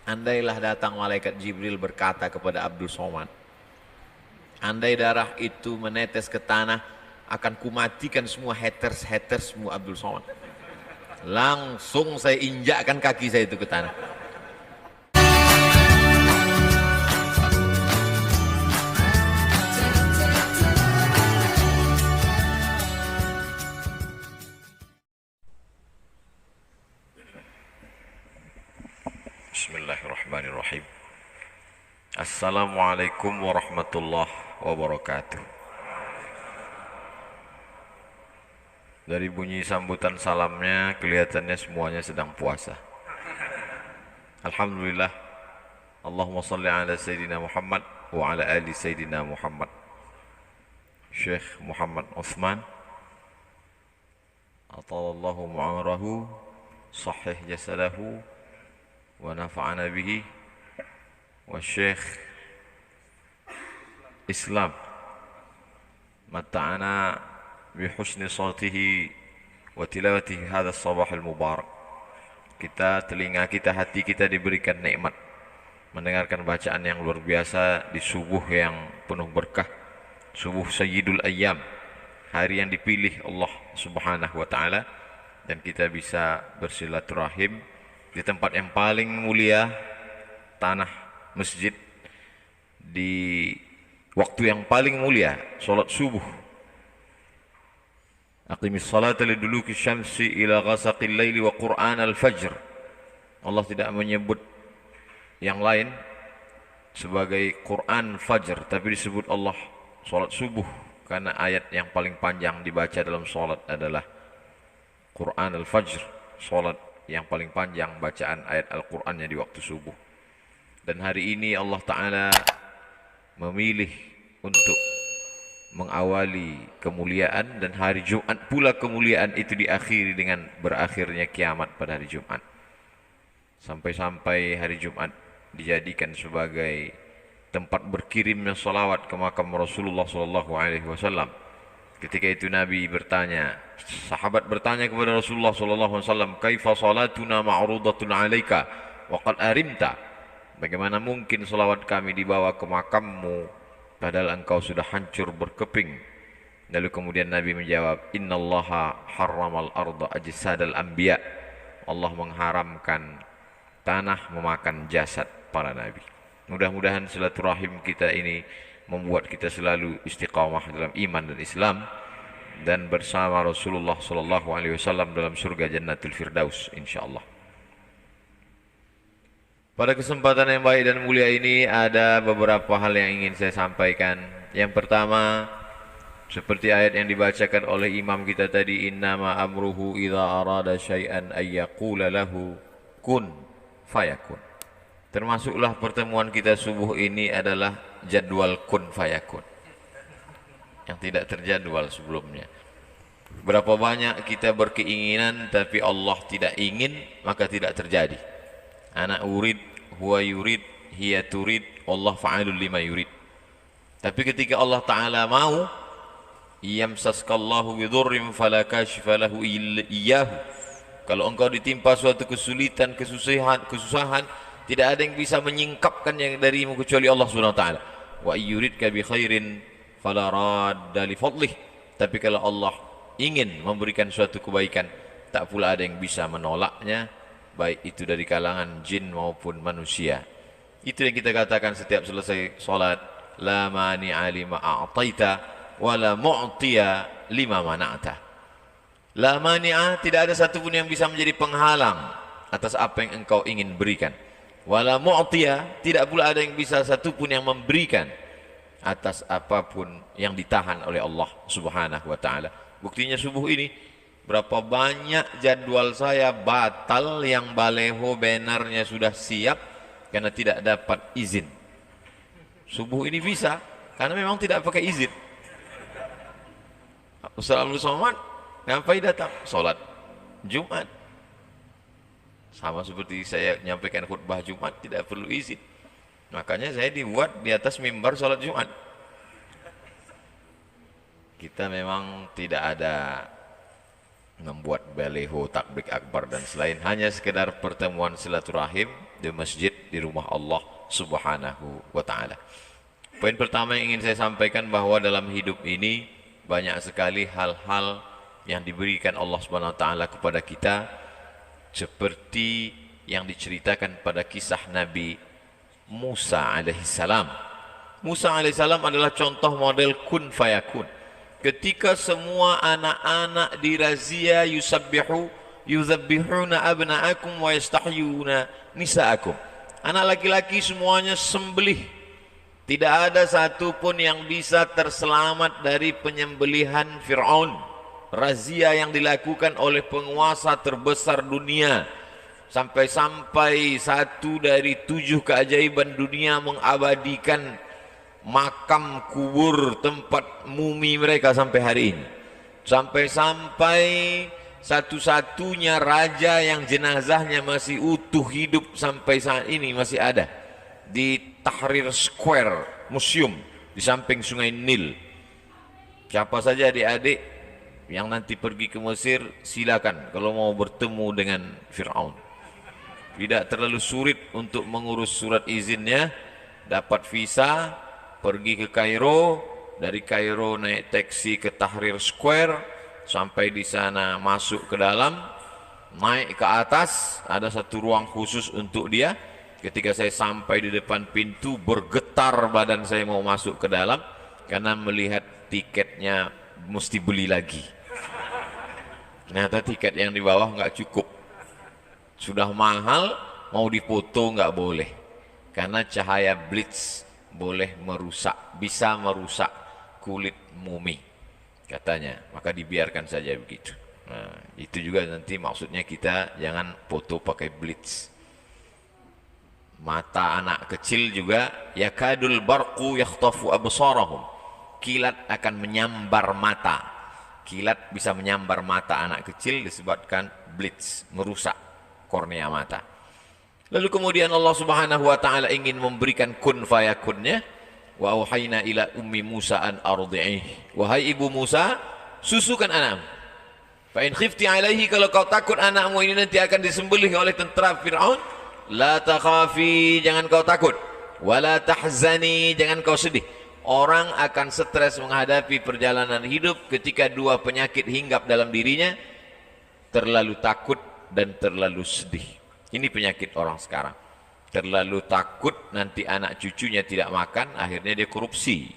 andailah datang malaikat Jibril berkata kepada Abdul Somad, andai darah itu menetes ke tanah, akan kumatikan semua haters-hatersmu Abdul Somad. Langsung saya injakkan kaki saya itu ke tanah. Bismillahirrahmanirrahim. Assalamualaikum warahmatullahi wabarakatuh. Dari bunyi sambutan salamnya kelihatannya semuanya sedang puasa. Alhamdulillah. Allahumma salli ala Sayyidina Muhammad wa ala ali Sayyidina Muhammad. Syekh Muhammad Uthman atalallahu mu'amarahu, sahih jasadahu, wa nafa'ana bihi, wa Syekh Islam mata'ana bihusni sawtihi wa tilawatihi hadha sabah al-mubarak. Kita, telinga kita, hati kita diberikan nikmat mendengarkan bacaan yang luar biasa di subuh yang penuh berkah, subuh Sayyidul Ayyam, hari yang dipilih Allah Subhanahu wa taala, dan kita bisa bersilaturahim di tempat yang paling mulia, tanah masjid, di waktu yang paling mulia, salat subuh. Aqimis salata liduluki syamsi ila ghasaqil laili wa qur'an al-fajr. Allah tidak menyebut yang lain sebagai Quran Fajr, tapi disebut Allah salat subuh karena ayat yang paling panjang dibaca dalam salat adalah Quran al-Fajr, salat yang paling panjang bacaan ayat Al-Qur'annya di waktu subuh. Dan hari ini Allah Ta'ala memilih untuk mengawali kemuliaan, dan hari Jumat pula kemuliaan itu diakhiri dengan berakhirnya kiamat pada hari Jumat. Sampai-sampai hari Jumat dijadikan sebagai tempat berkirimnya salawat ke makam Rasulullah SAW. Ketika itu Nabi bertanya, sahabat bertanya kepada Rasulullah SAW, kaifa salatuna ma'rudatun alaika wa qad arimta. Bagaimana mungkin salawat kami dibawa ke makammu padahal engkau sudah hancur berkeping. Lalu kemudian Nabi menjawab, innallaha harramal arda ajsadal anbiya. Allah mengharamkan tanah memakan jasad para nabi. Mudah-mudahan silaturahim kita ini membuat kita selalu istiqamah dalam iman dan Islam, dan bersama Rasulullah SAW dalam surga Jannatul Firdaus insyaallah. Pada kesempatan yang baik dan mulia ini ada beberapa hal yang ingin saya sampaikan. Yang pertama, seperti ayat yang dibacakan oleh imam kita tadi, innama amruhu idza arada syai'an ay yaqula lahu kun fayakun. Termasuklah pertemuan kita subuh ini adalah jadwal kun fayakun yang tidak terjadwal sebelumnya. Berapa banyak kita berkeinginan tapi Allah tidak ingin, maka tidak terjadi. Ana urid, huwa yurid, hiya turid, Allah fa'alul lima yurid. Tapi ketika Allah Ta'ala mau, yamsaskallahu bidurrim fala kashifa lahu iyyahu. Kalau engkau ditimpa suatu kesulitan, kesusahan, tidak ada yang bisa menyingkapkan yang darimu kecuali Allah Subhanahu wa taala. Wa yuridka bi khairin fala radda li fadlih. Tapi kalau Allah ingin memberikan suatu kebaikan, tak pula ada yang bisa menolaknya, baik itu dari kalangan jin maupun manusia. Itu yang kita katakan setiap selesai salat, la mani'a lima a'taita wa la mu'tiya lima mana'ta. La mani'a, tidak ada satupun yang bisa menjadi penghalang atas apa yang engkau ingin berikan. Wala mu'tiya, tidak pula ada yang bisa satupun yang memberikan atas apapun yang ditahan oleh Allah Subhanahu wa taala. Buktinya subuh ini, berapa banyak jadwal saya batal yang baleho bannernya sudah siap karena tidak dapat izin. Subuh ini bisa karena memang tidak pakai izin. Ustaz Abdul Somad ngapain datang? Salat Jumat. Sama seperti saya menyampaikan khutbah Jumat, tidak perlu izin. Makanya saya dibuat di atas mimbar salat Jumat. Kita memang tidak ada membuat baleho, takbir akbar dan selain, hanya sekedar pertemuan silaturahim di masjid di rumah Allah Subhanahu wa taala. Poin pertama yang ingin saya sampaikan bahwa dalam hidup ini banyak sekali hal-hal yang diberikan Allah Subhanahu wa taala kepada kita, seperti yang diceritakan pada kisah Nabi Musa alaihissalam. Musa alaihissalam adalah contoh model kun fayakun. Ketika semua anak-anak dirazia yuzabbihuna abna'akum wa yastahyuna nisa'akum. Anak laki-laki semuanya sembelih. Tidak ada satu pun yang bisa terselamat dari penyembelihan Fir'aun. Razia yang dilakukan oleh penguasa terbesar dunia. Sampai-sampai satu dari 7 keajaiban dunia mengabadikan makam kubur tempat mumi mereka sampai hari ini. Sampai-sampai satu-satunya raja yang jenazahnya masih utuh hidup sampai saat ini masih ada di Tahrir Square Museum di samping Sungai Nil. Siapa saja adik-adik yang nanti pergi ke Mesir, silakan kalau mau bertemu dengan Fir'aun. Tidak terlalu sulit untuk mengurus surat izinnya, dapat visa, pergi ke Kairo, dari Kairo naik taksi ke Tahrir Square, sampai di sana masuk ke dalam, naik ke atas, ada satu ruang khusus untuk dia. Ketika saya sampai di depan pintu, bergetar badan saya mau masuk ke dalam, karena melihat tiketnya mesti beli lagi. Ternyata tiket yang di bawah nggak cukup, sudah mahal, mau dipoto nggak boleh, karena cahaya blitz boleh merusak, bisa merusak kulit mumi katanya, maka dibiarkan saja begitu. Nah, itu juga nanti maksudnya kita jangan foto pakai blitz. Mata anak kecil juga, yakadul barqu yakhtafu absarahum, kilat akan menyambar mata. Kilat bisa menyambar mata anak kecil disebabkan blitz, merusak kornea mata. Lalu kemudian Allah Subhanahu wa taala ingin memberikan kun fayakunnya. Wa auhayna ila ummi Musa an ardi'ih. Wahai ibu Musa, susukan anakmu. Fa in khifti alaihi, kalau kau takut anakmu ini nanti akan disembelih oleh tentara Fir'aun, la takhafi, jangan kau takut. Wala tahzani, jangan kau sedih. Orang akan stres menghadapi perjalanan hidup ketika dua penyakit hinggap dalam dirinya, terlalu takut dan terlalu sedih. Ini penyakit orang sekarang. Terlalu takut nanti anak cucunya tidak makan, akhirnya dia korupsi.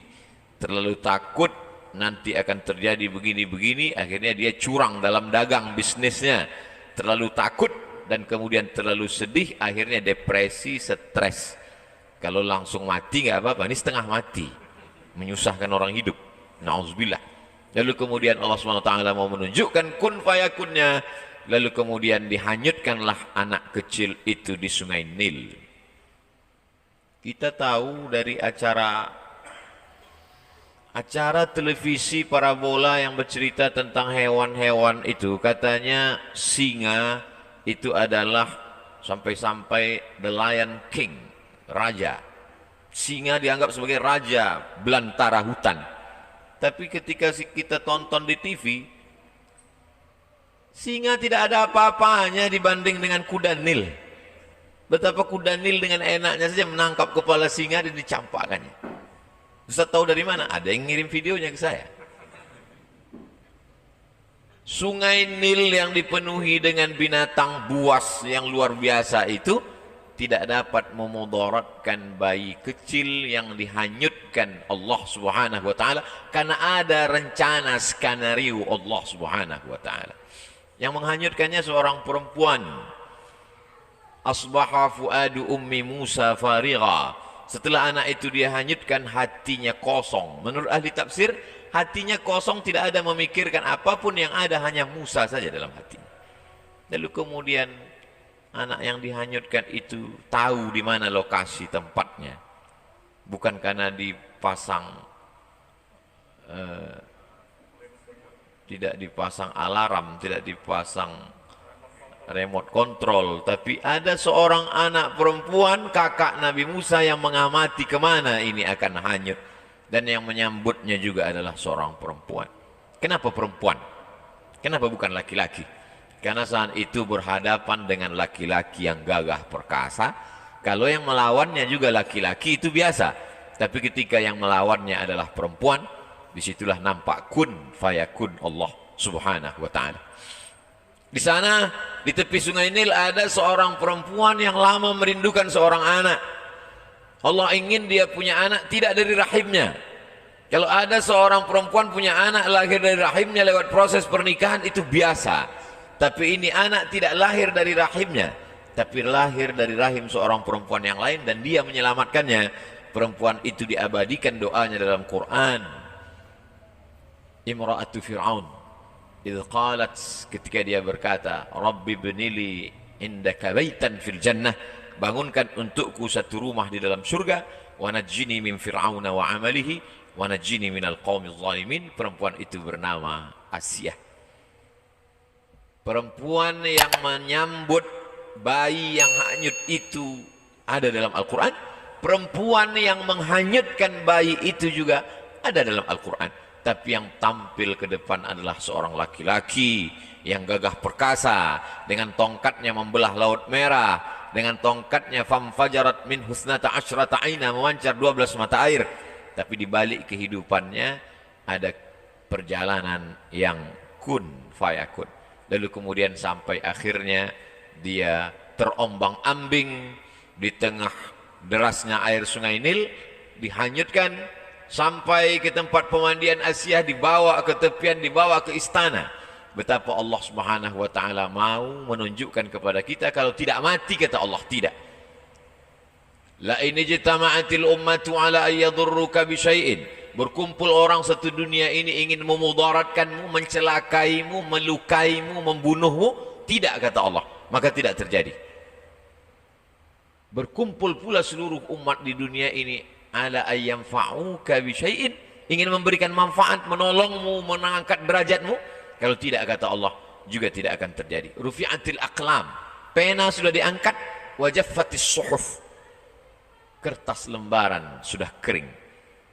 Terlalu takut nanti akan terjadi begini-begini, akhirnya dia curang dalam dagang bisnisnya. Terlalu takut dan kemudian terlalu sedih, akhirnya depresi, stres. Kalau langsung mati nggak apa-apa, ini setengah mati, menyusahkan orang hidup. Na'udzubillah. Lalu kemudian Allah SWT mau menunjukkan kun fayakunnya. Lalu kemudian dihanyutkanlah anak kecil itu di Sungai Nil. Kita tahu dari acara televisi parabola yang bercerita tentang hewan-hewan itu, katanya singa itu adalah sampai-sampai the Lion King, raja. Singa dianggap sebagai raja belantara hutan. Tapi ketika kita tonton di TV, singa tidak ada apa-apanya dibanding dengan kuda Nil. Betapa kuda Nil dengan enaknya saja menangkap kepala singa dan dicampakkannya. Ustaz tahu dari mana? Ada yang ngirim videonya ke saya. Sungai Nil yang dipenuhi dengan binatang buas yang luar biasa itu tidak dapat memudaratkan bayi kecil yang dihanyutkan Allah Subhanahu wa taala, karena ada rencana skenario Allah Subhanahu wa taala. Yang menghanyutkannya seorang perempuan. Asbaha fuadu ummi Musa farigha. Setelah anak itu dia hanyutkan, hatinya kosong. Menurut ahli tafsir, hatinya kosong, tidak ada memikirkan apapun, yang ada hanya Musa saja dalam hatinya. Lalu kemudian anak yang dihanyutkan itu tahu di mana lokasi tempatnya. Bukan karena dipasang tidak dipasang alarm, tidak dipasang remote control, tapi ada seorang anak perempuan, kakak Nabi Musa, yang mengamati kemana ini akan hanyut, dan yang menyambutnya juga adalah seorang perempuan. Kenapa perempuan? Kenapa bukan laki-laki? Karena saat itu berhadapan dengan laki-laki yang gagah perkasa, Kalau yang melawannya juga laki-laki itu biasa. Tapi ketika yang melawannya adalah perempuan, disitulah nampak kun fayakun Allah subhanahu wa ta'ala. Di sana, di tepi sungai Nil ada seorang perempuan yang lama merindukan seorang anak. Allah ingin dia punya anak tidak dari rahimnya. Kalau ada seorang perempuan punya anak lahir dari rahimnya lewat proses pernikahan, itu biasa. Tapi ini anak tidak lahir dari rahimnya, tapi lahir dari rahim seorang perempuan yang lain, dan dia menyelamatkannya. Perempuan itu diabadikan doanya dalam Quran. Imra'atu Fir'aun idh qalat, ketika dia berkata, Rabbi ibnili indaka baitan fil jannah, bangunkan untukku satu rumah di dalam surga, wa najjini min fir'auna wa amalihi wa najjini minal qaumiz zalimin. Perempuan itu bernama Asiyah. Perempuan yang menyambut bayi yang hanyut itu ada dalam Al-Quran. Perempuan yang menghanyutkan bayi itu juga ada dalam Al-Quran. Tapi yang tampil ke depan adalah seorang laki-laki yang gagah perkasa, dengan tongkatnya membelah Laut Merah, dengan tongkatnya famfajarat min husnata asyrata aina, memancar 12 mata air. Tapi di balik kehidupannya ada perjalanan yang kun fayakun. Lalu kemudian sampai akhirnya dia terombang-ambing di tengah derasnya air sungai Nil, dihanyutkan sampai ke tempat pemandian Asiyah, dibawa ke tepian, dibawa ke istana. Betapa Allah subhanahu wa ta'ala mau menunjukkan kepada kita, kalau tidak mati, kata Allah, tidak. La in ijtama'atil ummatu ala ayyadurruka bisyai'in, berkumpul orang satu dunia ini ingin memudaratkanmu, mencelakaimu, melukaimu, membunuhmu, tidak, kata Allah, maka tidak terjadi. Berkumpul pula seluruh umat di dunia ini ala ayyam fa'uka bisyai'in, ingin memberikan manfaat, menolongmu, mengangkat derajatmu, kalau tidak, kata Allah, juga tidak akan terjadi. Rufi'atil aqlam, pena sudah diangkat, wajaffatis suhuf, kertas lembaran sudah kering.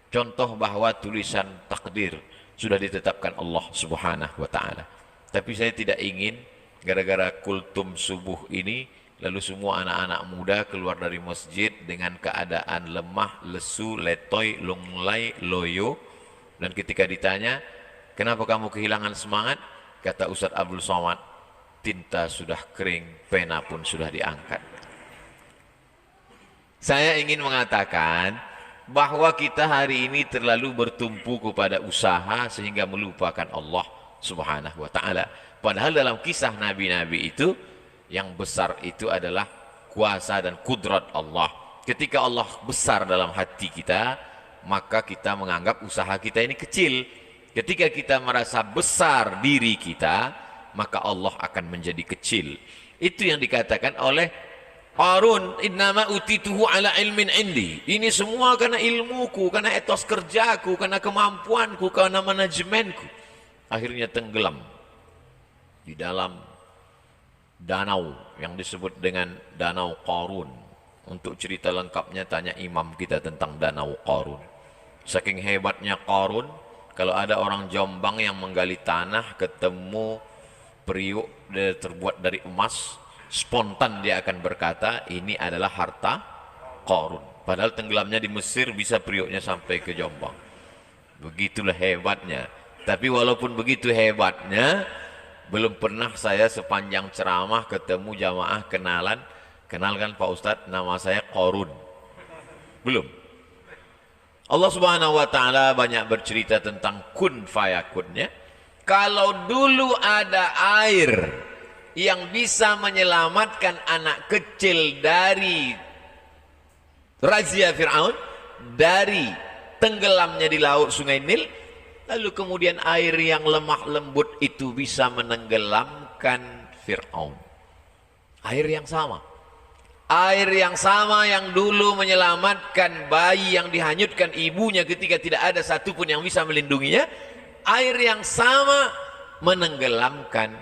Contoh bahwa tulisan takdir sudah ditetapkan Allah subhanahu wa ta'ala. Tapi saya tidak ingin gara-gara kultum subuh ini lalu semua anak-anak muda keluar dari masjid dengan keadaan lemah, lesu, letoy, lunglai, loyo. Dan ketika ditanya, kenapa kamu kehilangan semangat? Kata Ustaz Abdul Somad, tinta sudah kering, pena pun sudah diangkat. Saya ingin mengatakan bahwa kita hari ini terlalu bertumpu kepada usaha sehingga melupakan Allah subhanahu wa ta'ala. Padahal dalam kisah nabi-nabi itu, yang besar itu adalah kuasa dan kudrat Allah. Ketika Allah besar dalam hati kita, maka kita menganggap usaha kita ini kecil. Ketika kita merasa besar diri kita, maka Allah akan menjadi kecil. Itu yang dikatakan oleh Qarun, innama utituhu ala ilmin indi. Ini semua karena ilmuku, karena etos kerjaku, karena kemampuanku, karena manajemenku. Akhirnya tenggelam di dalam danau yang disebut dengan Danau Qarun. Untuk cerita lengkapnya tanya imam kita tentang Danau Qarun. Saking hebatnya Qarun, kalau ada orang Jombang yang menggali tanah ketemu periuk terbuat dari emas, spontan dia akan berkata, ini adalah harta Qarun. Padahal tenggelamnya di Mesir, bisa periuknya sampai ke Jombang. Begitulah hebatnya. Tapi walaupun begitu hebatnya, belum pernah saya sepanjang ceramah ketemu jamaah kenalkan Pak Ustadz, nama saya Qarun. Belum. Allah subhanahu wa ta'ala banyak bercerita tentang kun fayakunnya. Kalau dulu ada air yang bisa menyelamatkan anak kecil dari razia Fir'aun, dari tenggelamnya di laut sungai Nil, lalu kemudian air yang lemah lembut itu bisa menenggelamkan Fir'aun. Air yang sama. Air yang sama yang dulu menyelamatkan bayi yang dihanyutkan ibunya ketika tidak ada satupun yang bisa melindunginya. Air yang sama menenggelamkan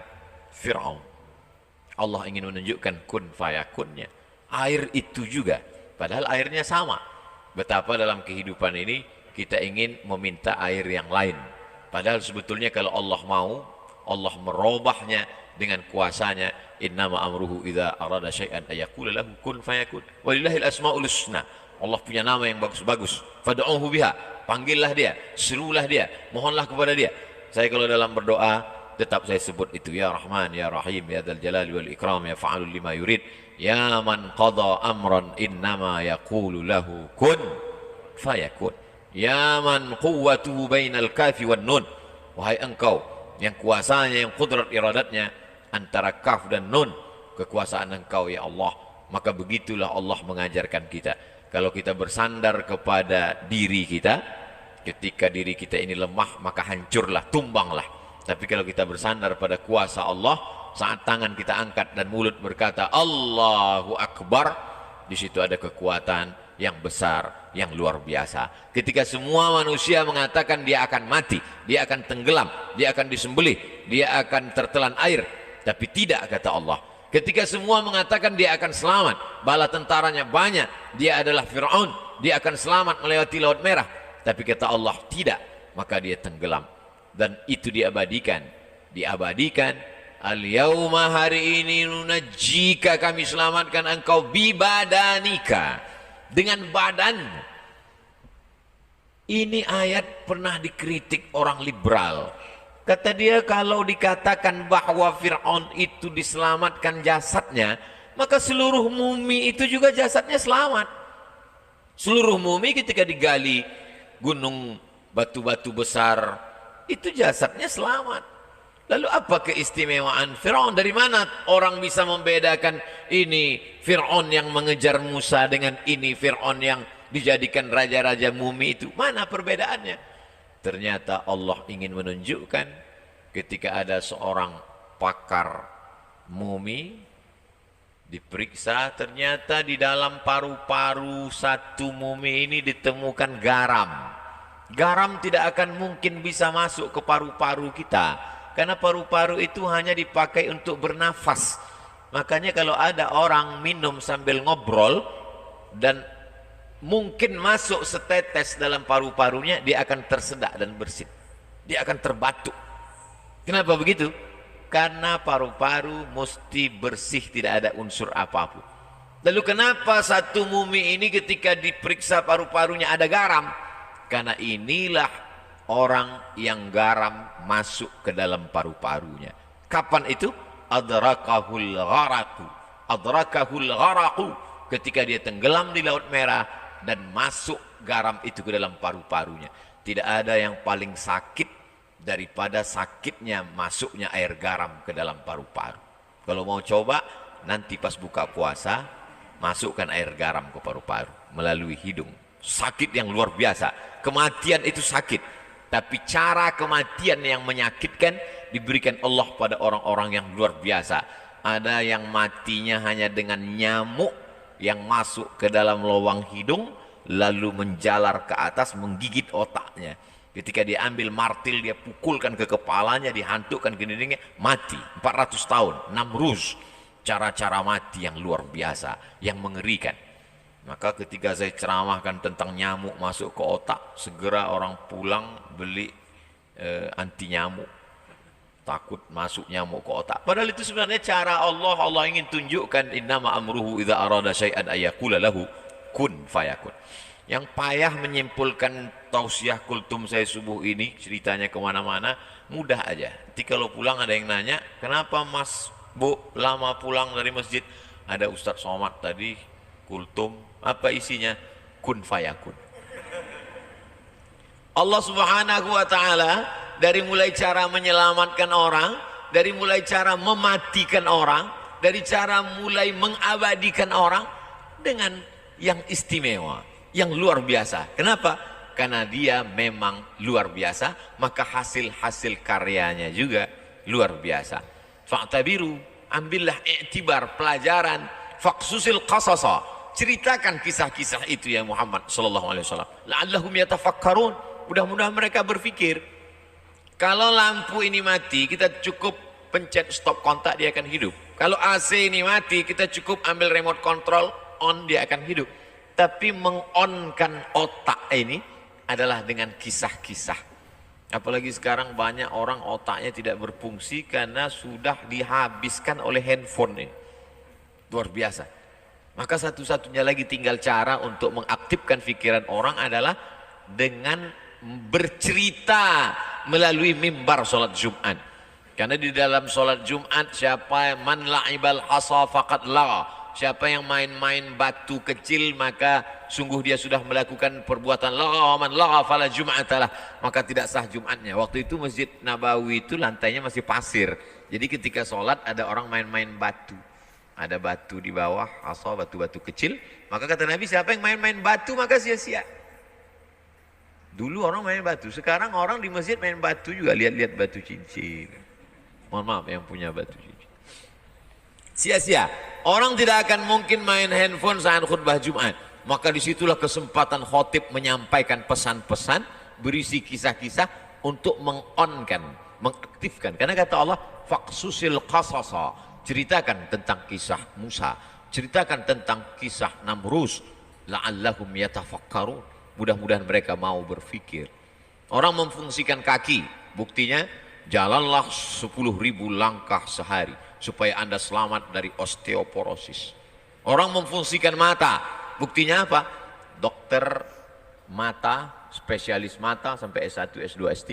Fir'aun. Allah ingin menunjukkan kun fayakunnya. Air itu juga. Padahal airnya sama. Betapa dalam kehidupan ini kita ingin meminta air yang lain. Padahal sebetulnya kalau Allah mau, Allah merubahnya dengan kuasanya. innama amruhu idza arada syai'an ayaqula lahu kun fayakun. Walillahil asmaul husna. Allah punya nama yang bagus-bagus. Fad'uhu biha. Panggillah dia, serulah dia, mohonlah kepada dia. Saya kalau dalam berdoa tetap saya sebut itu, ya Rahman, ya Rahim, ya Dzal Jalali wal Ikram, ya Fa'alul lima yurid, ya man qada amran innama yaqulu lahu kun fayakun. Ya man quwwatuhu bainal kafi wan nun. Wahai engkau yang kuasanya, yang kudrat iradatnya antara kaf dan nun, kekuasaan engkau ya Allah. Maka begitulah Allah mengajarkan kita. Kalau kita bersandar kepada diri kita, ketika diri kita ini lemah, maka hancurlah, tumbanglah. Tapi kalau kita bersandar pada kuasa Allah, saat tangan kita angkat dan mulut berkata Allahu Akbar, di situ ada kekuatan yang besar, yang luar biasa. Ketika semua manusia mengatakan dia akan mati, dia akan tenggelam, dia akan disembelih, dia akan tertelan air, tapi tidak, kata Allah. Ketika semua mengatakan dia akan selamat, bala tentaranya banyak, dia adalah Fir'aun, dia akan selamat melewati Laut Merah, tapi kata Allah tidak, maka dia tenggelam. Dan itu diabadikan. Al-yawma, hari ini, nunajjika, kami selamatkan engkau, bibadanika, dengan badanmu. Ini ayat pernah dikritik orang liberal. Kata dia, kalau dikatakan bahwa Fir'aun itu diselamatkan jasadnya, maka seluruh mumi itu juga jasadnya selamat. Seluruh mumi ketika digali gunung batu-batu besar, itu jasadnya selamat. Lalu apa keistimewaan Fir'aun? Dari mana orang bisa membedakan ini Fir'aun yang mengejar Musa dengan ini Fir'aun yang dijadikan raja-raja mumi itu? Mana perbedaannya? Ternyata Allah ingin menunjukkan ketika ada seorang pakar mumi diperiksa, ternyata di dalam paru-paru satu mumi ini ditemukan garam. Garam tidak akan mungkin bisa masuk ke paru-paru kita, karena paru-paru itu hanya dipakai untuk bernafas. Makanya kalau ada orang minum sambil ngobrol dan mungkin masuk setetes dalam paru-parunya, dia akan tersedak dan bersin, dia akan terbatuk. Kenapa begitu? Karena paru-paru mesti bersih, tidak ada unsur apapun. Lalu kenapa satu mumi ini ketika diperiksa paru-parunya ada garam? Karena inilah orang yang garam masuk ke dalam paru-parunya. Kapan itu? Adrakahul gharaku. Adrakahul gharaku, ketika dia tenggelam di Laut Merah dan masuk garam itu ke dalam paru-parunya. Tidak ada yang paling sakit daripada sakitnya masuknya air garam ke dalam paru-paru. Kalau mau coba, nanti pas buka puasa, masukkan air garam ke paru-paru melalui hidung. Sakit yang luar biasa. Kematian itu sakit, tapi cara kematian yang menyakitkan diberikan Allah pada orang-orang yang luar biasa. Ada yang matinya hanya dengan nyamuk yang masuk ke dalam lubang hidung lalu menjalar ke atas menggigit otaknya. Ketika dia ambil martil, dia pukulkan ke kepalanya, dihantukkan ke dindingnya, mati 400 tahun. Namrus, cara-cara mati yang luar biasa, yang mengerikan. Maka ketika saya ceramahkan tentang nyamuk masuk ke otak, segera orang pulang beli anti nyamuk, takut masuk nyamuk ke otak. Padahal itu sebenarnya cara Allah. Allah ingin tunjukkan innama amruhu idza arada syai'an ayaqula lahu kun fayakun. Yang payah menyimpulkan tausiah kultum saya subuh ini, ceritanya kemana-mana, mudah aja. Nanti kalau pulang ada yang nanya, kenapa Mas Bu lama pulang dari masjid? Ada Ustadz Somad tadi kultum, apa isinya? Kun fayakun. Allah Subhanahu wa ta'ala dari mulai cara menyelamatkan orang, dari mulai cara mematikan orang, dari cara mulai mengabadikan orang dengan yang istimewa, yang luar biasa. Kenapa? Karena dia memang luar biasa, maka hasil-hasil karyanya juga luar biasa. Fa'tabiru, ambillah i'tibar, pelajaran, faqsusil qasasa, ceritakan kisah-kisah itu ya Muhammad sallallahu alaihi wasallam. La'allahum yatafakkarun, mudah-mudahan mereka berpikir. Kalau lampu ini mati, kita cukup pencet stop kontak, dia akan hidup. Kalau AC ini mati, kita cukup ambil remote control, on, dia akan hidup. Tapi mengonkan otak ini adalah dengan kisah-kisah. Apalagi sekarang banyak orang otaknya tidak berfungsi karena sudah dihabiskan oleh handphone ini. Luar biasa. Maka satu-satunya lagi tinggal cara untuk mengaktifkan pikiran orang adalah dengan bercerita melalui mimbar sholat Jumat. Karena di dalam sholat Jumat, siapa yang man la'ibal asa faqad la, siapa yang main-main batu kecil maka sungguh dia sudah melakukan perbuatan la, man la fala jum'atalah, maka tidak sah Jumatnya. Waktu itu Masjid Nabawi itu lantainya masih pasir, jadi ketika sholat ada orang main-main batu, ada batu di bawah, asa, batu-batu kecil, maka kata Nabi siapa yang main-main batu maka sia-sia. Dulu orang main batu, sekarang orang di masjid main batu juga, lihat-lihat batu cincin. Mohon maaf yang punya batu cincin. Sia-sia. Orang tidak akan mungkin main handphone saat khutbah Jumat. Maka disitulah kesempatan khotib menyampaikan pesan-pesan berisi kisah-kisah untuk meng-on-kan, mengaktifkan. Karena kata Allah, faqsusil qasasa, ceritakan tentang kisah Musa, ceritakan tentang kisah Namrus, la'allahum yatafakkarun. Mudah-mudahan mereka mau berfikir. Orang memfungsikan kaki, buktinya jalanlah 10.000 langkah sehari supaya Anda selamat dari osteoporosis. Orang memfungsikan mata, buktinya apa? Dokter mata, spesialis mata sampai S1, S2, S3.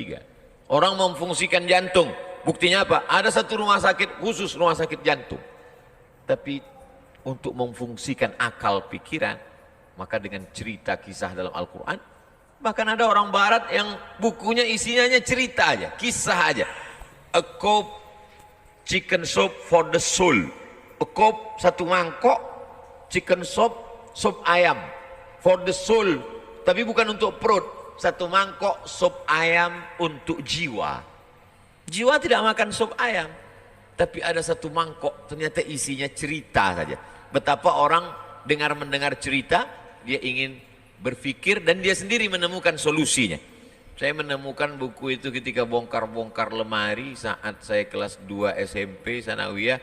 Orang memfungsikan jantung, buktinya apa? Ada satu rumah sakit khusus, rumah sakit jantung. Tapi untuk memfungsikan akal pikiran, maka dengan cerita kisah dalam Al-Quran, bahkan ada orang barat yang bukunya isinya hanya cerita aja, kisah aja. A cup chicken soup for the soul. A cup, satu mangkok chicken soup, sup ayam for the soul, tapi bukan untuk perut. Satu mangkok sup ayam untuk jiwa. Jiwa tidak makan sup ayam, tapi ada satu mangkok ternyata isinya cerita saja. Betapa orang mendengar cerita, dia ingin berpikir dan dia sendiri menemukan solusinya. Saya menemukan buku itu ketika bongkar-bongkar lemari saat saya kelas 2 SMP Sanawiyah.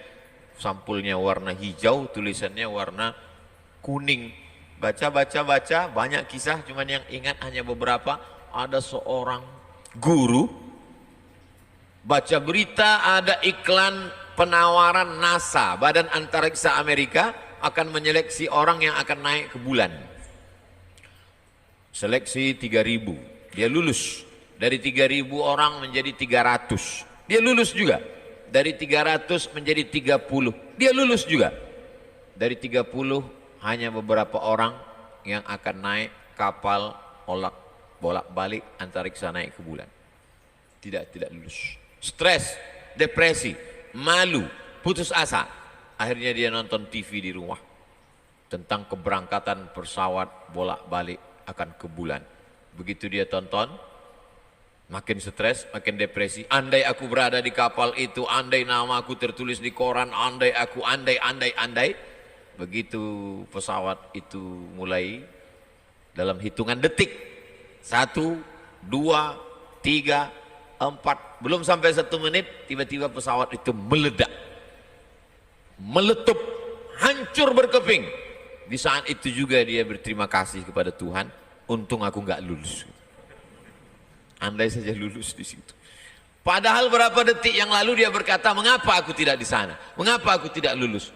Sampulnya warna hijau, tulisannya warna kuning. Baca, banyak kisah, cuman yang ingat hanya beberapa. Ada seorang guru, baca berita ada iklan penawaran NASA, Badan Antariksa Amerika, akan menyeleksi orang yang akan naik ke bulan. Seleksi 3.000, dia lulus. Dari 3.000 orang menjadi 300, dia lulus juga. Dari 300 menjadi 30, dia lulus juga. Dari 30 hanya beberapa orang yang akan naik kapal bolak-balik antariksa naik ke bulan. Tidak lulus. Stres, depresi, malu, putus asa. Akhirnya dia nonton TV di rumah tentang keberangkatan pesawat bolak-balik akan ke bulan. Begitu dia tonton, makin stres, makin depresi. Andai aku berada di kapal itu, andai nama aku tertulis di koran, andai. Begitu pesawat itu mulai, dalam hitungan detik, 1, 2, 3, 4, belum sampai 1 menit, tiba-tiba pesawat itu meledak, meletup, hancur berkeping. Di saat itu juga dia berterima kasih kepada Tuhan, untung aku nggak lulus. Andai saja lulus di situ. Padahal berapa detik yang lalu dia berkata, mengapa aku tidak di sana? Mengapa aku tidak lulus?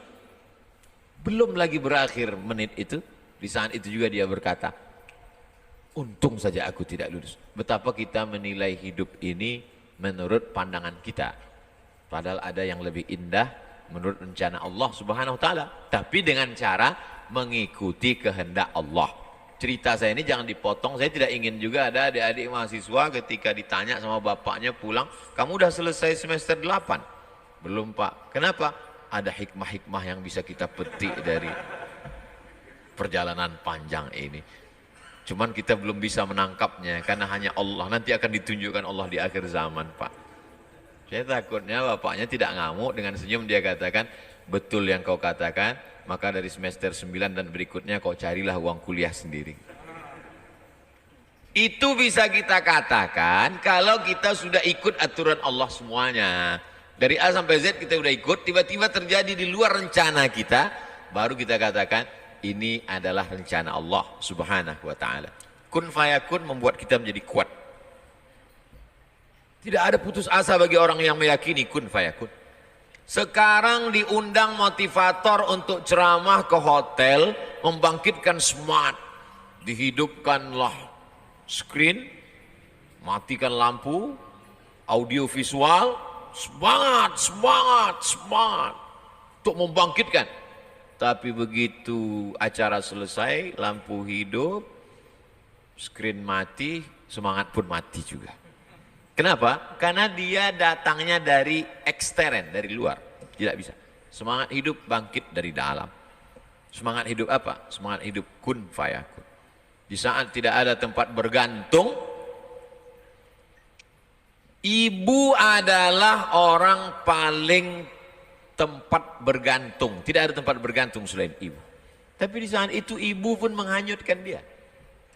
Belum lagi berakhir menit itu, di saat itu juga dia berkata, untung saja aku tidak lulus. Betapa kita menilai hidup ini menurut pandangan kita. Padahal ada yang lebih indah menurut rencana Allah Subhanahu wa taala, tapi dengan cara mengikuti kehendak Allah. Cerita saya ini jangan dipotong. Saya tidak ingin juga ada adik-adik mahasiswa ketika ditanya sama bapaknya pulang, kamu udah selesai semester 8? Belum Pak. Kenapa? Ada hikmah-hikmah yang bisa kita petik dari perjalanan panjang ini. Cuman kita belum bisa menangkapnya karena hanya Allah. Nanti akan ditunjukkan Allah di akhir zaman Pak. Saya takutnya bapaknya tidak ngamuk, dengan senyum dia katakan, betul yang kau katakan, maka dari semester 9 dan berikutnya kau carilah uang kuliah sendiri. Itu bisa kita katakan kalau kita sudah ikut aturan Allah semuanya. Dari A sampai Z kita sudah ikut, tiba-tiba terjadi di luar rencana kita, baru kita katakan ini adalah rencana Allah Subhanahu wa taala. Kun fayakun membuat kita menjadi kuat. Tidak ada putus asa bagi orang yang meyakini kun fayakun. Sekarang diundang motivator untuk ceramah ke hotel, membangkitkan semangat. Dihidupkanlah screen, matikan lampu, audio visual, semangat, semangat, semangat untuk membangkitkan. Tapi begitu acara selesai, lampu hidup, screen mati, semangat pun mati juga. Kenapa? Karena dia datangnya dari ekstern, dari luar. Tidak bisa. Semangat hidup bangkit dari dalam. Semangat hidup apa? Semangat hidup kun fayakun. Di saat tidak ada tempat bergantung, ibu adalah orang paling tempat bergantung. Tidak ada tempat bergantung selain ibu. Tapi di saat itu ibu pun menghanyutkan dia.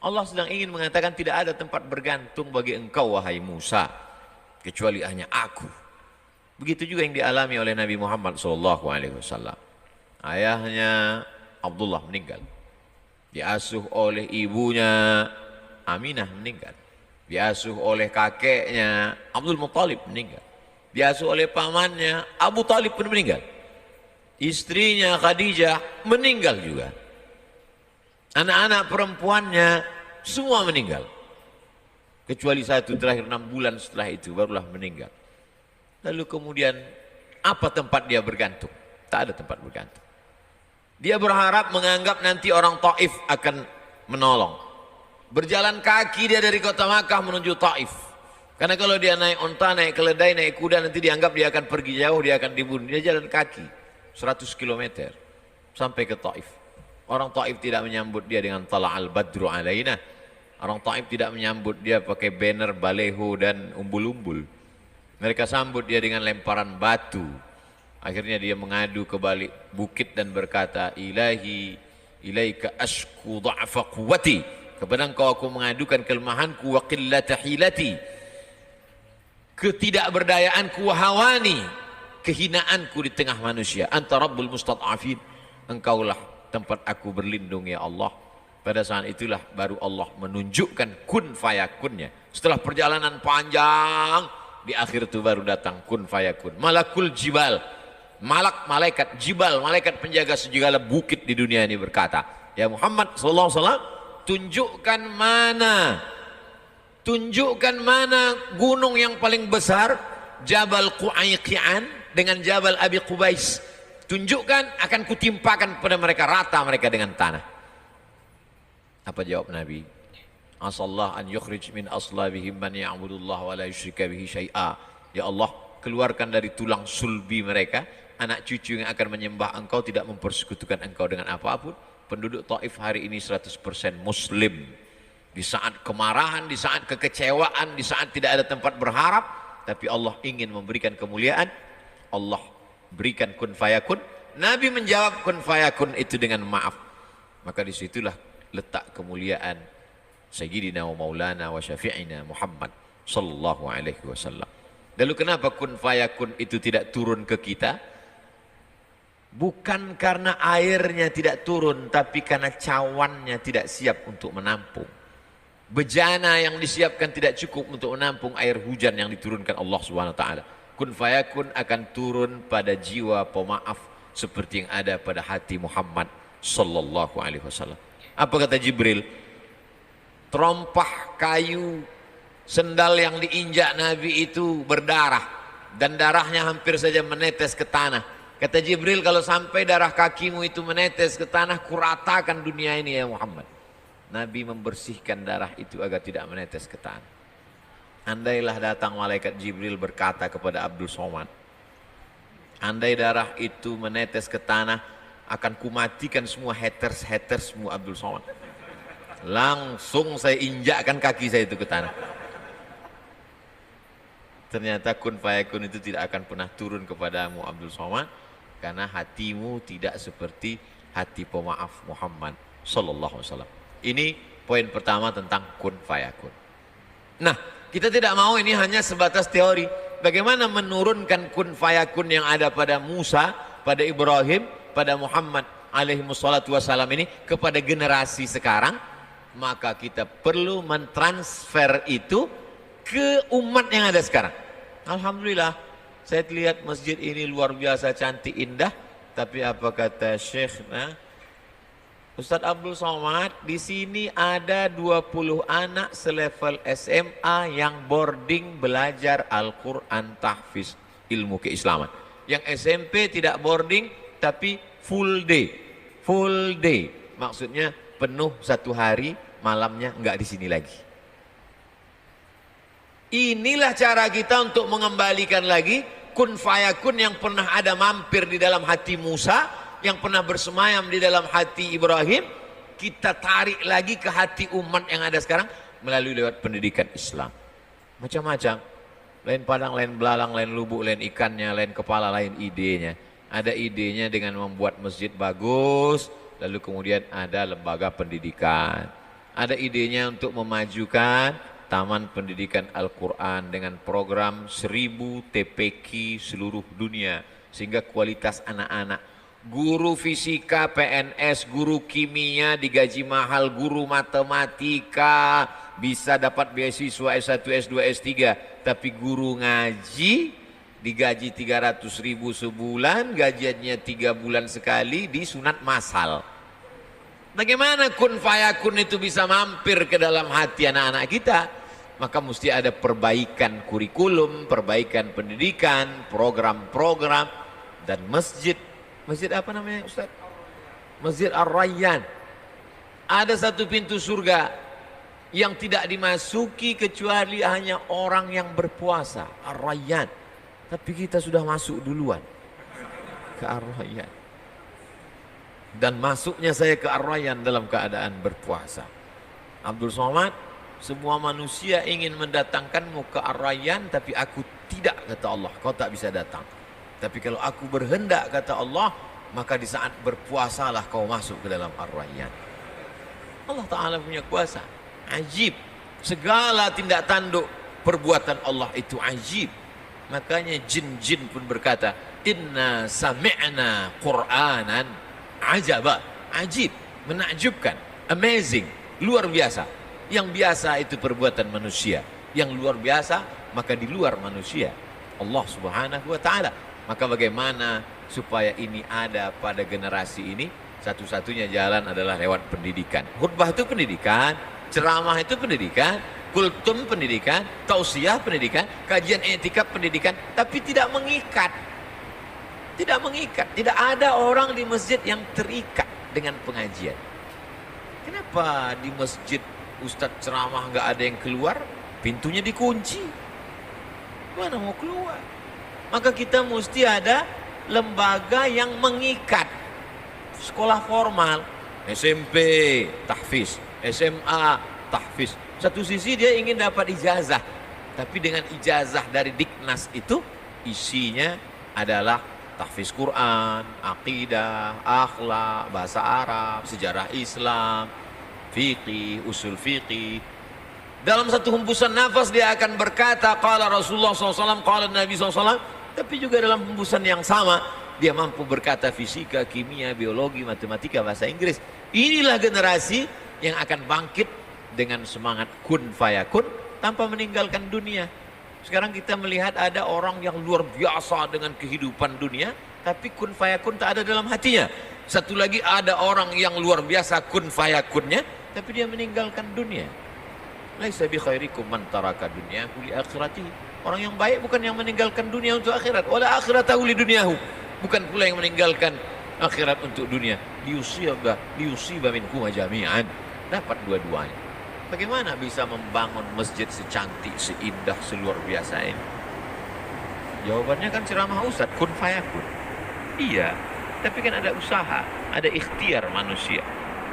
Allah sedang ingin mengatakan tidak ada tempat bergantung bagi engkau wahai Musa, kecuali hanya aku. Begitu juga yang dialami oleh Nabi Muhammad SAW. Ayahnya Abdullah meninggal. Diasuh oleh ibunya Aminah meninggal. Diasuh oleh kakeknya Abdul Muttalib meninggal. Diasuh oleh pamannya Abu Talib pun meninggal. Istrinya Khadijah meninggal juga. Anak-anak perempuannya semua meninggal. Kecuali satu terakhir 6 bulan setelah itu barulah meninggal. Lalu kemudian apa tempat dia bergantung? Tak ada tempat bergantung. Dia berharap menganggap nanti orang Taif akan menolong. Berjalan kaki dia dari kota Makkah menuju Taif. Karena kalau dia naik onta, naik keledai, naik kuda, nanti dianggap dia akan pergi jauh, dia akan dibunuh. Dia jalan kaki 100 km sampai ke Taif. Orang Taif tidak menyambut dia dengan tala'al badru alaina. Orang Taif tidak menyambut dia pakai banner, baleho dan umbul-umbul. Mereka sambut dia dengan lemparan batu. Akhirnya dia mengadu ke balik bukit dan berkata, Ilahi, ilaika ashku dha'fa quwwati. Kepada engkau aku mengadukan kelemahanku wa qillata hilati. Ketidakberdayaanku wa hawani. Kehinaanku di tengah manusia. Anta rabbul mustad'afin. Engkaulah tempat aku berlindung ya Allah. Pada saat itulah baru Allah menunjukkan kun fayakunnya. Setelah perjalanan panjang, di akhir itu baru datang kun fayakun. Malakul jibal, malaikat jibal, malaikat penjaga segala bukit di dunia ini berkata, ya Muhammad sallallahu alaihi wasallam, tunjukkan mana gunung yang paling besar, Jabal Qu'ayqi'an dengan Jabal Abi Qubais. Tunjukkan, akan kutimpakan pada mereka, rata mereka dengan tanah. Apa jawab Nabi? Asallah an yukhrij min aslabihim man ya'budullah wa la yusyrika bihi syai'a. Ya Allah, keluarkan dari tulang sulbi mereka anak cucu yang akan menyembah engkau, tidak mempersekutukan engkau dengan apapun. Penduduk Taif hari ini 100% muslim. Di saat kemarahan, di saat kekecewaan, di saat tidak ada tempat berharap, tapi Allah ingin memberikan kemuliaan, Allah berikan kun fayakun. Nabi menjawab kun fayakun itu dengan maaf. Maka disitulah letak kemuliaan Sayyidina wa Maulana wa Syafi'ina Muhammad sallallahu alaihi wasallam. Lalu kenapa kun fayakun itu tidak turun ke kita? Bukan karena airnya tidak turun, tapi karena cawannya tidak siap untuk menampung. Bejana yang disiapkan tidak cukup untuk menampung air hujan yang diturunkan Allah Subhanahu wa taala. Kun fayakun akan turun pada jiwa pemaaf seperti yang ada pada hati Muhammad sallallahu alaihi wasallam. Apa kata Jibril? Terompah kayu sendal yang diinjak Nabi itu berdarah dan darahnya hampir saja menetes ke tanah. Kata Jibril, kalau sampai darah kakimu itu menetes ke tanah, kuratakan dunia ini ya Muhammad. Nabi membersihkan darah itu agar tidak menetes ke tanah. Andailah datang malaikat Jibril berkata kepada Abdul Somad, andai darah itu menetes ke tanah, akan kumatikan semua haters-hatersmu Abdul Somad. Langsung saya injakkan kaki saya itu ke tanah. Ternyata kun fayakun itu tidak akan pernah turun kepadamu Abdul Somad, karena hatimu tidak seperti hati pemaaf Muhammad sallallahu alaihi wasallam. Ini poin pertama tentang kun fayakun. Nah, kita tidak mau ini hanya sebatas teori. Bagaimana menurunkan kun fayakun yang ada pada Musa, pada Ibrahim, pada Muhammad alaihi wassalatu wassalam ini kepada generasi sekarang? Maka kita perlu mentransfer itu ke umat yang ada sekarang. Alhamdulillah, saya lihat masjid ini luar biasa cantik indah, tapi apa kata Syekh Ustadz Abdul Somad, di sini ada 20 anak selevel SMA yang boarding belajar Al-Quran tahfiz ilmu keislaman. Yang SMP tidak boarding tapi full day. Full day, maksudnya penuh satu hari, malamnya enggak di sini lagi. Inilah cara kita untuk mengembalikan lagi kun fayakun yang pernah ada mampir di dalam hati Musa, yang pernah bersemayam di dalam hati Ibrahim, kita tarik lagi ke hati umat yang ada sekarang melalui lewat pendidikan Islam. Macam-macam, lain padang, lain belalang, lain lubuk, lain ikannya, lain kepala, lain idenya. Ada idenya dengan membuat masjid bagus, lalu kemudian ada lembaga pendidikan. Ada idenya untuk memajukan Taman Pendidikan Al-Quran dengan program 1000 TPQ seluruh dunia, sehingga kualitas anak-anak, guru fisika PNS, guru kimia digaji mahal, guru matematika bisa dapat beasiswa S1, S2, S3, tapi guru ngaji digaji 300.000 sebulan, gajiannya 3 bulan sekali, disunat massal. Bagaimana kun fayakun itu bisa mampir ke dalam hati anak-anak kita? Maka mesti ada perbaikan kurikulum, perbaikan pendidikan, program-program, dan masjid. Masjid apa namanya Ustaz? Masjid Ar-Rayyan. Ada satu pintu surga yang tidak dimasuki kecuali hanya orang yang berpuasa, Ar-Rayyan. Tapi kita sudah masuk duluan ke Ar-Rayyan. Dan masuknya saya ke Ar-Rayyan dalam keadaan berpuasa. Abdul Somad, semua manusia ingin mendatangkanmu ke Ar-Rayyan, tapi aku tidak, kata Allah, kau tak bisa datang. Tapi kalau aku berhendak, kata Allah, maka di saat berpuasalah kau masuk ke dalam Ar-Rayyan. Allah Ta'ala punya kuasa. Ajib. Segala tindak tanduk perbuatan Allah itu ajib. Makanya jin-jin pun berkata, inna sami'na Qur'anan ajaba. Ajib, menakjubkan, amazing, luar biasa. Yang biasa itu perbuatan manusia. Yang luar biasa, maka di luar manusia Allah Subhanahu wa Ta'ala. Maka bagaimana supaya ini ada pada generasi ini? Satu-satunya jalan adalah lewat pendidikan. Khutbah itu pendidikan, ceramah itu pendidikan, kultum pendidikan, tausiah pendidikan, kajian etika pendidikan, tapi tidak mengikat. Tidak mengikat. Tidak ada orang di masjid yang terikat dengan pengajian. Kenapa di masjid Ustadz ceramah nggak ada yang keluar? Pintunya dikunci. Mana mau keluar? Maka kita mesti ada lembaga yang mengikat. Sekolah formal, SMP, tahfiz, SMA, tahfiz. Satu sisi dia ingin dapat ijazah, tapi dengan ijazah dari Diknas itu isinya adalah tahfiz Quran, akidah, akhlak, bahasa Arab, sejarah Islam, fiqih, usul fiqih. Dalam satu hembusan nafas dia akan berkata, qala Rasulullah SAW, qala Nabi SAW. Tapi juga dalam hembusan yang sama dia mampu berkata fisika, kimia, biologi, matematika, bahasa Inggris. Inilah generasi yang akan bangkit dengan semangat kun fayakun tanpa meninggalkan dunia. Sekarang kita melihat ada orang yang luar biasa dengan kehidupan dunia, tapi kun fayakun tak ada dalam hatinya. Satu lagi ada orang yang luar biasa kun fayakunnya, tapi dia meninggalkan dunia. Laisa bi khairikum man taraka dunyahu li akhiratihi. Orang yang baik bukan yang meninggalkan dunia untuk akhirat. Wala akhiratahu li dunyahu. Bukan pula yang meninggalkan akhirat untuk dunia. Liusiba minkum jami'an. Dapat dua-duanya. Bagaimana bisa membangun masjid secantik, seindah, seluar biasa ini? Jawabannya kan ceramah Ustaz, kun fayakun. Iya, tapi kan ada usaha, ada ikhtiar manusia.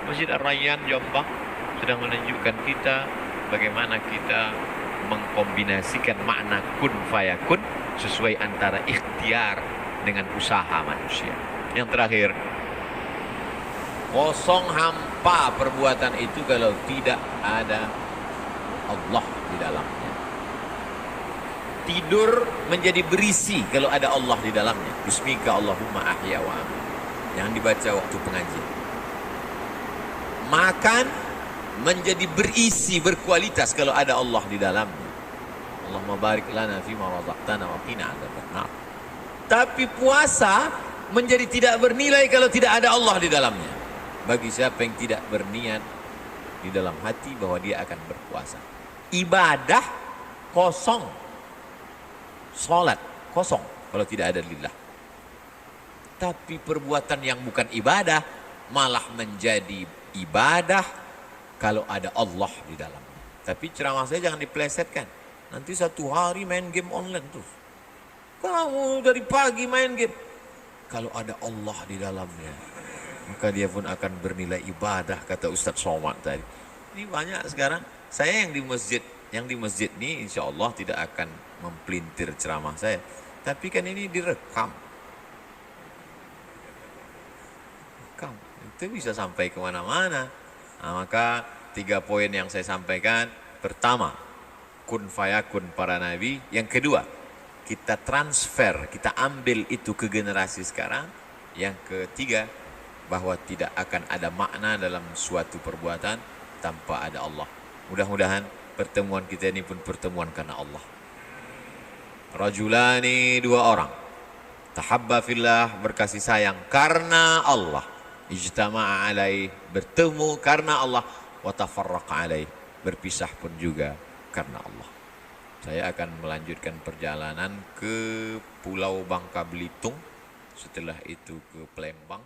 Masjid Ar-Rayyan Jombang sedang menunjukkan kita bagaimana kita mengkombinasikan makna kun fayakun sesuai antara ikhtiar dengan usaha manusia. Yang terakhir, kosong hampa perbuatan itu kalau tidak ada Allah di dalamnya. Tidur menjadi berisi kalau ada Allah di dalamnya. Bismika Allahumma ahya wa amin. Yang dibaca waktu pengajian. Makan menjadi berisi, berkualitas kalau ada Allah di dalamnya. Allahumma barik lana fima razaqtana wa qina adzabannar. Tapi puasa menjadi tidak bernilai kalau tidak ada Allah di dalamnya. Bagi siapa yang tidak berniat di dalam hati bahwa dia akan berpuasa. Ibadah kosong. Salat kosong kalau tidak ada lillah. Tapi perbuatan yang bukan ibadah malah menjadi ibadah kalau ada Allah di dalamnya. Tapi ceramah saya jangan dipelesetkan. Nanti satu hari main game online terus. Kamu dari pagi main game. Kalau ada Allah di dalamnya, maka dia pun akan bernilai ibadah, kata Ustaz Somad tadi. Ini banyak sekarang. Saya yang di masjid ini insya Allah tidak akan mempelintir ceramah saya. Tapi kan ini direkam. Itu bisa sampai kemana-mana. Nah, maka 3 poin yang saya sampaikan. Pertama, kun fayakun para nabi. Yang kedua, kita transfer, kita ambil itu ke generasi sekarang. Yang ketiga, bahwa tidak akan ada makna dalam suatu perbuatan tanpa ada Allah. Mudah-mudahan pertemuan kita ini pun pertemuan karena Allah. Rajulani, 2 orang. Tahabba fillah, berkasih sayang karena Allah. Ijtama'a alaih, bertemu karena Allah. Wa tafarraqa alaih, berpisah pun juga karena Allah. Saya akan melanjutkan perjalanan ke Pulau Bangka Belitung, setelah itu ke Palembang.